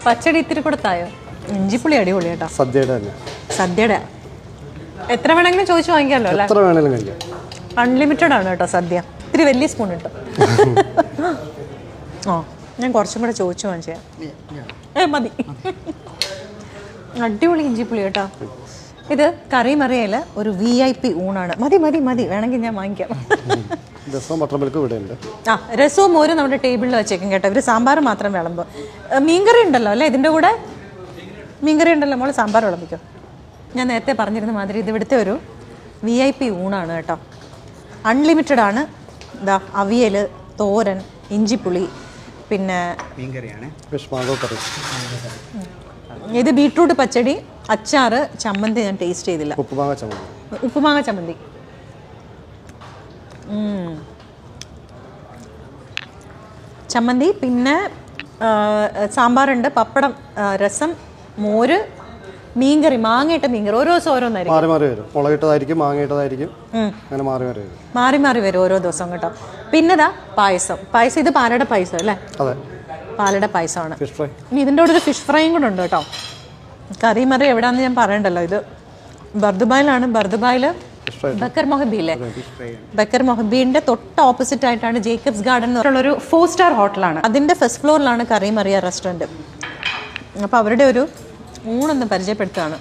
പച്ചടി ഇത്തിരി കൂടെ തായോ. ഇഞ്ചിപ്പുളി അടിപൊളി കേട്ടോ. സദ്യയുടെ എത്ര വേണമെങ്കിലും ചോദിച്ചു വാങ്ങിക്കാമല്ലോ അല്ലേ? എത്ര വേണമെങ്കിലും കഴിക്കാം. അൺലിമിറ്റഡ് ആണ് കേട്ടോ സദ്യ. ഇത്തിരി വലിയ സ്പൂൺ ഇട്ടു. ആ ഞാൻ കുറച്ചും കൂടെ ചോദിച്ചു വാങ്ങിച്ചാൽ മതി. അടിപൊളി ഇഞ്ചിപ്പുളി കേട്ടോ. ഇത് കറിമറിയയിൽ ഒരു VIP ഊണാണ്. മതി മതി മതി, വേണമെങ്കിൽ ഞാൻ വാങ്ങിക്കാം. ആ രസവും മോരും നമ്മുടെ ടേബിളിൽ വെച്ചേക്കും കേട്ടോ. ഇവർ സാമ്പാർ മാത്രം വിളമ്പോ. മീൻകറി ഉണ്ടല്ലോ അല്ലേ ഇതിൻ്റെ കൂടെ? മീൻകറി ഉണ്ടല്ലോ, മോള് സാമ്പാർ വിളമ്പിക്കോ. ഞാൻ നേരത്തെ പറഞ്ഞിരുന്ന മാതിരി ഇത് ഇവിടുത്തെ ഒരു VIP ഊണാണ് കേട്ടോ. അൺലിമിറ്റഡ് ആണ്. ഇതാ അവിയൽ, തോരൻ, ഇഞ്ചിപ്പുളി, പിന്നെ ഇത് ബീട്രൂട്ട് പച്ചടി, അച്ചാറ്, ചമ്മന്തി ഞാൻ ടേസ്റ്റ് ചെയ്തില്ല. ഉപ്പുമാങ്ങ ചമ്മന്തി. ചമ്മന്തി, പിന്നെ സാമ്പാറുണ്ട്, പപ്പടം, രസം, മോര്, മീൻകറി, മാങ്ങയിട്ട മീൻകറി. ഓരോ ദിവസം ഓരോന്നായിരിക്കും. മാറി മാറി വരും ഓരോ ദിവസം കേട്ടോ. പിന്നെ ഇതാ പായസം. ഇത് പാലട പായസം അല്ലേ? പാലട പായസമാണ്. ഇനി ഇതിൻ്റെ കൂടെ ഒരു ഫിഷ് ഫ്രൈയും കൂടെ ഉണ്ട് കേട്ടോ. കറിമറി എവിടെയാണെന്ന് ഞാൻ പറയണ്ടല്ലോ. ഇത് ബർദുബായിലാണ്. ബർദുബായിൽ ബക്കർ മൊഹബിയിലെ ബക്കർ മൊഹബീൻ്റെ തൊട്ട് ഓപ്പോസിറ്റ് ആയിട്ടാണ് ജേക്കബ്സ് ഗാർഡൻ എന്ന് പറഞ്ഞുള്ളൊരു 4 സ്റ്റാർ ഹോട്ടലാണ്. അതിൻ്റെ ഫസ്റ്റ് ഫ്ലോറിലാണ് കറിമറിയ റെസ്റ്റോറൻറ്റ്. അപ്പോൾ അവരുടെ ഒരു ഊണൊന്ന് പരിചയപ്പെടുത്തുകയാണ്.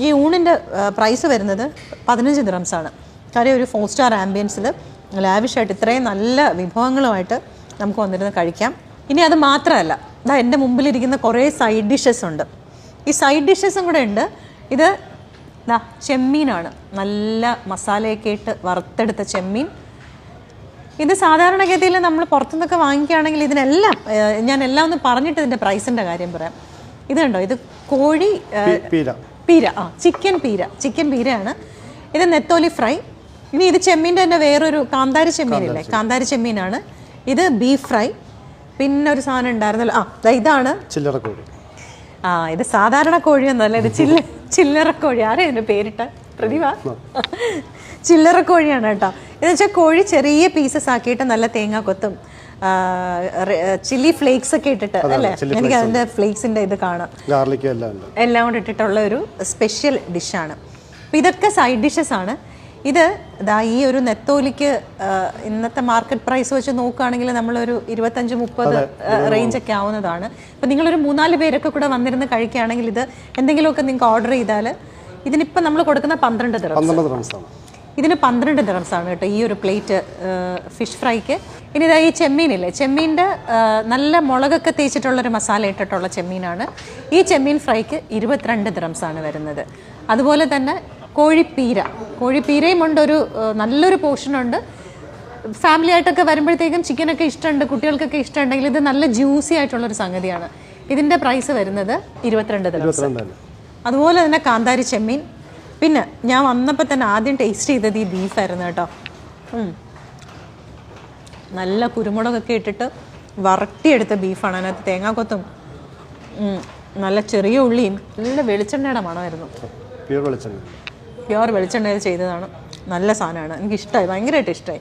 ഈ ഊണിൻ്റെ പ്രൈസ് വരുന്നത് 15 ദിറംസാണ്. കാര്യം ഒരു 4 സ്റ്റാർ ആംബിയൻസിൽ ലാവിഷായിട്ട് ഇത്രയും നല്ല വിഭവങ്ങളുമായിട്ട് നമുക്ക് വന്നിരുന്ന് കഴിക്കാം. ഇനി അത് മാത്രമല്ല, ഇതാ എൻ്റെ മുമ്പിലിരിക്കുന്ന കുറേ സൈഡ് ഡിഷസ് ഉണ്ട്. ഈ സൈഡ് ഡിഷസും കൂടെ ഉണ്ട്. ഇത് ചെമ്മീനാണ്. നല്ല മസാലയൊക്കെ ഇട്ട് വറുത്തെടുത്ത ചെമ്മീൻ. ഇത് സാധാരണഗതിയിൽ നമ്മൾ പുറത്തുനിന്നൊക്കെ വാങ്ങിക്കുകയാണെങ്കിൽ ഇതിനെല്ലാം ഞാൻ എല്ലാം ഒന്ന് പറഞ്ഞിട്ട് ഇതിൻ്റെ പ്രൈസിൻ്റെ കാര്യം പറയാം. ഇത് കണ്ടോ, ഇത് കോഴി പീര, ചിക്കൻ പീരയാണ്. ഇത് നെത്തോലി ഫ്രൈ. ഇനി ഇത് ചെമ്മീൻ്റെ തന്നെ വേറൊരു കാന്താരി ചെമ്മീനില്ലേ, കാന്താരി ചെമ്മീനാണ്. ഇത് ബീഫ് ഫ്രൈ. പിന്നെ ഒരു സാധനം ഉണ്ടായിരുന്നല്ലോ, ഇതാണ് ചില്ലറക്കോഴി. ഇത് സാധാരണ കോഴിയൊന്നുമല്ല, ഇത് ചില്ലറക്കോഴി. ആരാ ഇതിൻ്റെ പേരിട്ട? പ്രതിഭ. ചില്ലറക്കോഴിയാണ് കേട്ടോ. എന്ന് വെച്ചാൽ കോഴി ചെറിയ പീസസ് ആക്കിയിട്ട് നല്ല തേങ്ങാക്കൊത്തും ചില്ലി ഫ്ലേക്സ് ഒക്കെ ഇട്ടിട്ട് അല്ലേ, എനിക്ക് അതിൻ്റെ ഫ്ലേക്സിൻ്റെ ഇത് കാണാം, എല്ലാം കൂടെ ഇട്ടിട്ടുള്ള ഒരു സ്പെഷ്യൽ ഡിഷാണ്. അപ്പോൾ ഇതൊക്കെ സൈഡ് ഡിഷസ് ആണ്. ഇത് ഈ ഒരു നെത്തോലിക്ക് ഇന്നത്തെ മാർക്കറ്റ് പ്രൈസ് വെച്ച് നോക്കുകയാണെങ്കിൽ നമ്മളൊരു 25-30 റേഞ്ചൊക്കെ ആവുന്നതാണ്. അപ്പോൾ നിങ്ങളൊരു 3-4 പേരൊക്കെ കൂടെ വന്നിരുന്ന് കഴിക്കുകയാണെങ്കിൽ ഇത് എന്തെങ്കിലുമൊക്കെ നിങ്ങൾക്ക് ഓർഡർ ചെയ്താൽ ഇതിനിപ്പോൾ നമ്മൾ കൊടുക്കുന്ന 12 ദിറംസാണ്. ഇതിന് 12 ദിറംസാണ് കേട്ടോ ഈ ഒരു പ്ലേറ്റ് ഫിഷ് ഫ്രൈക്ക്. ഇനി ഇതാ ഈ ചെമ്മീനില്ലേ, ചെമ്മീൻ്റെ നല്ല മുളകൊക്കെ തേച്ചിട്ടുള്ളൊരു മസാല ഇട്ടിട്ടുള്ള ചെമ്മീനാണ്. ഈ ചെമ്മീൻ ഫ്രൈക്ക് 22 ദിറംസാണ് വരുന്നത്. അതുപോലെ തന്നെ കോഴിപ്പീരയും ഉണ്ട്. ഒരു നല്ലൊരു പോർഷനുണ്ട്. ഫാമിലി ആയിട്ടൊക്കെ വരുമ്പോഴത്തേക്കും ചിക്കനൊക്കെ ഇഷ്ടമുണ്ട്, കുട്ടികൾക്കൊക്കെ ഇഷ്ടമുണ്ടെങ്കിൽ ഇത് നല്ല ജ്യൂസി ആയിട്ടുള്ളൊരു സംഗതിയാണ്. ഇതിൻ്റെ പ്രൈസ് വരുന്നത് 22 ദിറംസ്. അതുപോലെ തന്നെ കാന്താരി ചെമ്മീൻ. പിന്നെ ഞാൻ വന്നപ്പോൾ തന്നെ ആദ്യം ടേസ്റ്റ് ചെയ്തത് ഈ ബീഫായിരുന്നു കേട്ടോ. നല്ല കുരുമുളകൊക്കെ ഇട്ടിട്ട് വരട്ടിയെടുത്ത ബീഫാണ്. അതിനകത്ത് തേങ്ങാക്കൊത്തും നല്ല ചെറിയ ഉള്ളിയും നല്ല വെളിച്ചെണ്ണയുടെ മണമായിരുന്നു. പ്യുവർ വെളിച്ചെണ്ണയിൽ ചെയ്തതാണ്. നല്ല സാധനമാണ്, എനിക്കിഷ്ടമായി, ഭയങ്കരമായിട്ട് ഇഷ്ടമായി.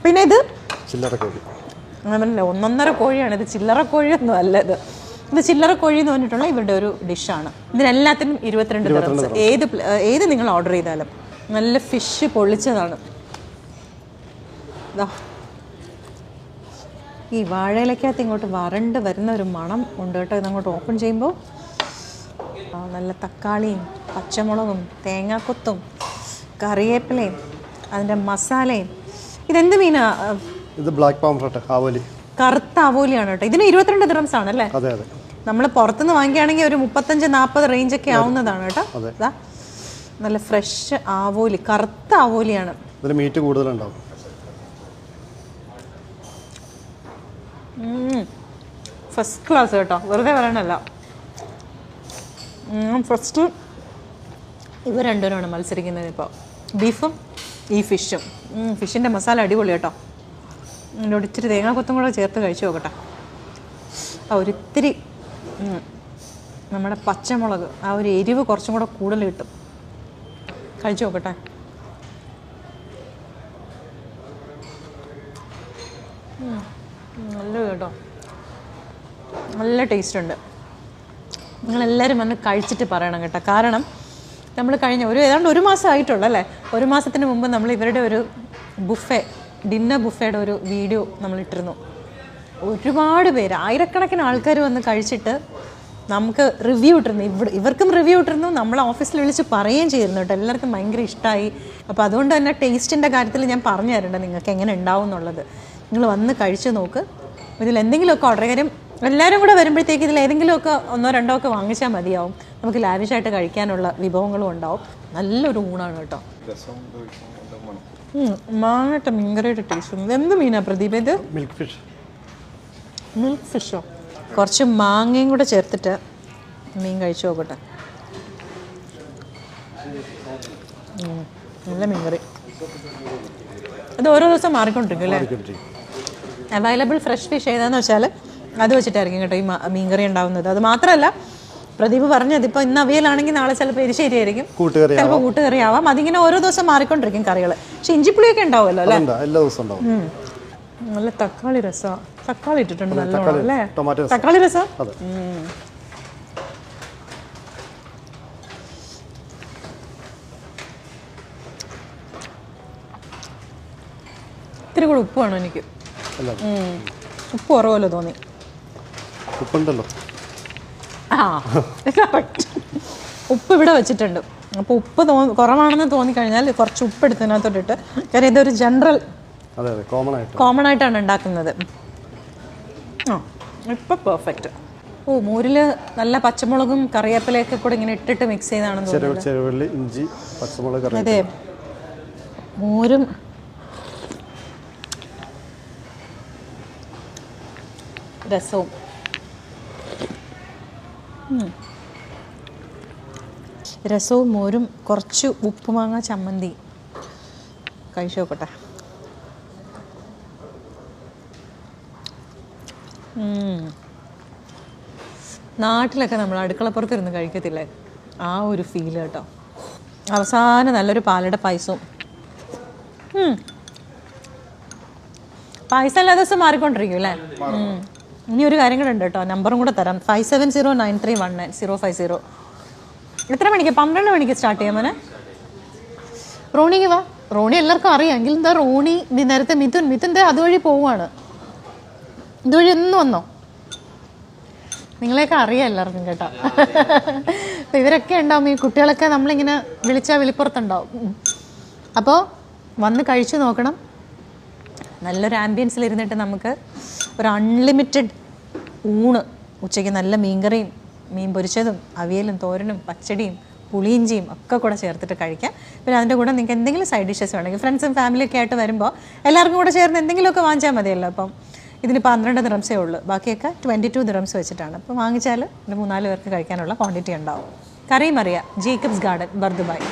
പിന്നെ ഇത് ഒന്നൊന്നര കോഴിയാണ്. ഇത് ചില്ലറ കോഴിയൊന്നും അല്ല. ഇത് ചില്ലറ കോഴി എന്ന് പറഞ്ഞിട്ടുള്ള ഇവരുടെ ഒരു ഡിഷാണ്. ഇതിനെല്ലാത്തിനും 22 ദിറംസ്. ഏത് നിങ്ങൾ ഓർഡർ ചെയ്താലും. നല്ല ഫിഷ് പൊള്ളിച്ചതാണ്. ഈ വാഴയിലക്കകത്ത് ഇങ്ങോട്ട് വരണ്ട് വരുന്ന ഒരു മണം ഉണ്ട് കേട്ടോ. ഇതങ്ങോട്ട് ഓപ്പൺ ചെയ്യുമ്പോൾ നല്ല തക്കാളിയും പച്ചമുളകും തേങ്ങാക്കൊത്തും കറിവേപ്പിലയും അതിൻ്റെ മസാലയും. ഇതെന്ത് മീനാ? ഇത് ബ്ലാക്ക് പാംഫ്രെറ്റ്, ആവോലി, കറുത്ത ആവോലിയാണ് കേട്ടോ. ഇതിന് 22 ദിറംസ് ആണല്ലേ? നമ്മൾ പുറത്തുനിന്ന് വാങ്ങിക്കുകയാണെങ്കിൽ ഒരു 35-40 റേഞ്ചൊക്കെ ആവുന്നതാണ് കേട്ടോ. നല്ല ഫ്രഷ് ആവോലി, കറുത്ത ആവോലിയാണ്. മീറ്റ് കൂടുതലുണ്ടാവും. ഫസ്റ്റ് ക്ലാസ് കേട്ടോ, വെറുതെ പറയണല്ല. ഫസ്റ്റ് ഇവ രണ്ടുപേരാണ് മത്സരിക്കുന്നത് ഇപ്പോൾ, ബീഫും ഈ ഫിഷും. ഫിഷിൻ്റെ മസാല അടിപൊളി കേട്ടോ. ഇതിനോട് ഇച്ചിരി തേങ്ങാക്കൊത്തും കൂടെ ചേർത്ത് കഴിച്ചു നോക്കട്ടെ. ഒരിത്തിരി നമ്മുടെ പച്ചമുളക് ആ ഒരു എരിവ് കുറച്ചും കൂടെ കൂടുതൽ കിട്ടും. കഴിച്ചു നോക്കട്ടെ. നല്ല കേട്ടോ, നല്ല ടേസ്റ്റ് ഉണ്ട്. നിങ്ങളെല്ലാവരും വന്ന് കഴിച്ചിട്ട് പറയണം കേട്ടോ. കാരണം നമ്മൾ കഴിഞ്ഞ ഏതാണ്ട് ഒരു മാസം ആയിട്ടുള്ളൂ അല്ലേ, ഒരു മാസത്തിന് മുമ്പ് നമ്മൾ ഇവരുടെ ഒരു ഡിന്നർ ബുഫേയുടെ ഒരു വീഡിയോ നമ്മളിട്ടിരുന്നു. ഒരുപാട് പേര്, ആയിരക്കണക്കിന് ആൾക്കാർ വന്ന് കഴിച്ചിട്ട് നമുക്ക് റിവ്യൂ ഇട്ടിരുന്നു. ഇവർക്കും റിവ്യൂ ഇട്ടിരുന്നു, നമ്മളെ ഓഫീസിൽ വിളിച്ച് പറയുകയും ചെയ്തിരുന്നു കേട്ടോ. എല്ലാവർക്കും ഭയങ്കര ഇഷ്ടമായി. അപ്പോൾ അതുകൊണ്ട് തന്നെ ടേസ്റ്റിൻ്റെ കാര്യത്തിൽ ഞാൻ പറഞ്ഞു തരേണ്ടത് നിങ്ങൾക്ക് എങ്ങനെ ഉണ്ടാവും എന്നുള്ളത്. നിങ്ങൾ വന്ന് കഴിച്ച് നോക്ക്. ഇതിൽ എന്തെങ്കിലുമൊക്കെ ഓർഡർ, കാര്യം എല്ലാവരും കൂടെ വരുമ്പോഴത്തേക്ക് ഇതിൽ ഏതെങ്കിലുമൊക്കെ 1-2 ഒക്കെ വാങ്ങിച്ചാൽ മതിയാവും. നമുക്ക് ലാവിഷായിട്ട് കഴിക്കാനുള്ള വിഭവങ്ങളും ഉണ്ടാവും. നല്ലൊരു ഊണാണ് കേട്ടോ. മാങ്ങട്ട മീൻകറിയുടെ ടേസ്റ്റ്. എന്ത് മീനാ പ്രദീപ് ഇത്? മിൽക്ക് ഫിഷോ? കുറച്ച് മാങ്ങയും കൂടെ ചേർത്തിട്ട് മീൻ കഴിച്ചു നോക്കട്ടെ. നല്ല മീൻകറി. അത് ഓരോ ദിവസം മാറിക്കൊണ്ടിരിക്കും അല്ലേ? അവൈലബിൾ ഫ്രഷ് ഫിഷ് ഏതാന്ന് വെച്ചാൽ അത് വെച്ചിട്ടായിരിക്കും കേട്ടോ ഈ മീൻകറി ഉണ്ടാവുന്നത്. അത് മാത്രമല്ല പ്രദീപ് പറഞ്ഞത് ഇപ്പോൾ ഇന്ന് അവിയലാണെങ്കിൽ നാളെ ചിലപ്പോൾ എരിശ്ശേരി ആയിരിക്കും, ചിലപ്പോൾ കൂട്ടുകറി ആവാം. അതിങ്ങനെ ഓരോ ദിവസം മാറിക്കൊണ്ടിരിക്കും കറികൾ. പക്ഷെ ഇഞ്ചിപ്പുളിയൊക്കെ ഉണ്ടാവുമല്ലോ അല്ലേ? എല്ലാ ദിവസവും ഉണ്ടാവും. നല്ല തക്കാളി രസം, തക്കാളി ഇട്ടിട്ടുണ്ട് നല്ലോണം അല്ലേ? തക്കാളി രസം. ഇത്തിരി കൂടെ ഉപ്പ് വേണം എനിക്ക്. ഉപ്പ് കുറവല്ലോ തോന്നി. ഉപ്പുണ്ടല്ലോ. ഉപ്പ് ഇവിടെ വെച്ചിട്ടുണ്ട്. അപ്പോൾ ഉപ്പ് കുറവാണെന്ന് തോന്നിക്കഴിഞ്ഞാൽ കുറച്ച് ഉപ്പ് എടുത്തതിനകത്തോട്ടിട്ട്, കാര്യം ഇതൊരു ജനറൽ കോമൺ ആയിട്ടാണ് ഉണ്ടാക്കുന്നത്. ഇപ്പം പെർഫെക്റ്റ്. മോരിൽ നല്ല പച്ചമുളകും കറിവേപ്പിലയൊക്കെ കൂടെ ഇങ്ങനെ ഇട്ടിട്ട് മിക്സ് ചെയ്താണെന്ന് തോന്നുന്നു. ഇഞ്ചി, പച്ചമുളക്. അതെ, മോരും രസവും. രസവും മോരും കുറച്ച് ഉപ്പുമാങ്ങ ചമ്മന്തി കഴിച്ചു നോക്കട്ടെ. നാട്ടിലൊക്കെ നമ്മൾ അടുക്കളപ്പുറത്തിരുന്ന് കഴിക്കത്തില്ലേ, ആ ഒരു ഫീൽ കേട്ടോ. അവസാനം നല്ലൊരു പാലട പായസവും. പായസം എല്ലാ ദിവസവും മാറിക്കൊണ്ടിരിക്കും അല്ലേ? ഇനി ഒരു കാര്യം കൂടെ ഉണ്ട് കേട്ടോ, നമ്പറും കൂടെ തരാം. 5709319050. എത്ര മണിക്ക്? 12 മണിക്ക് സ്റ്റാർട്ട് ചെയ്യാൻ മോനെ. റോണിക്ക് വാ. റോണി എല്ലാവർക്കും അറിയാം. എങ്കിൽ എന്താ റോണി നേരത്തെ മിഥുൻ്റെ അതുവഴി പോവുകയാണ്. ഇതുവഴി ഒന്ന് വന്നോ? നിങ്ങളെയൊക്കെ അറിയാം എല്ലാവർക്കും കേട്ടോ. അപ്പോൾ ഇവരൊക്കെ ഉണ്ടാവും, ഈ കുട്ടികളൊക്കെ നമ്മളിങ്ങനെ വിളിച്ചാൽ വിളിപ്പുറത്തുണ്ടാവും. അപ്പോൾ വന്ന് കഴിച്ചു നോക്കണം. നല്ലൊരു ആംബിയൻസിൽ ഇരുന്നിട്ട് നമുക്ക് ഒരു അൺലിമിറ്റഡ് ഊണ്, ഉച്ചയ്ക്ക് നല്ല മീൻകറിയും മീൻ പൊരിച്ചതും അവിയലും തോരനും പച്ചടിയും പുളിയിഞ്ചിയും ഒക്കെ കൂടെ ചേർത്തിട്ട് കഴിക്കാം. പിന്നെ അതിൻ്റെ കൂടെ നിങ്ങൾക്ക് എന്തെങ്കിലും സൈഡ് ഡിഷസ് വേണമെങ്കിൽ ഫ്രണ്ട്സും ഫാമിലിയൊക്കെ ആയിട്ട് വരുമ്പോൾ എല്ലാവർക്കും കൂടെ ചേർന്ന് എന്തെങ്കിലുമൊക്കെ വാങ്ങിച്ചാൽ മതിയല്ലോ. അപ്പം ഇതിന് 12 ദിറംസേ ഉള്ളൂ, ബാക്കിയൊക്കെ 22 ദിറംസ് വെച്ചിട്ടാണ്. അപ്പോൾ വാങ്ങിച്ചാൽ 3-4 പേർക്ക് കഴിക്കാനുള്ള ക്വാണ്ടിറ്റി ഉണ്ടാവും. കറിയും അറിയാം. Jacob's Garden, Bur Dubai.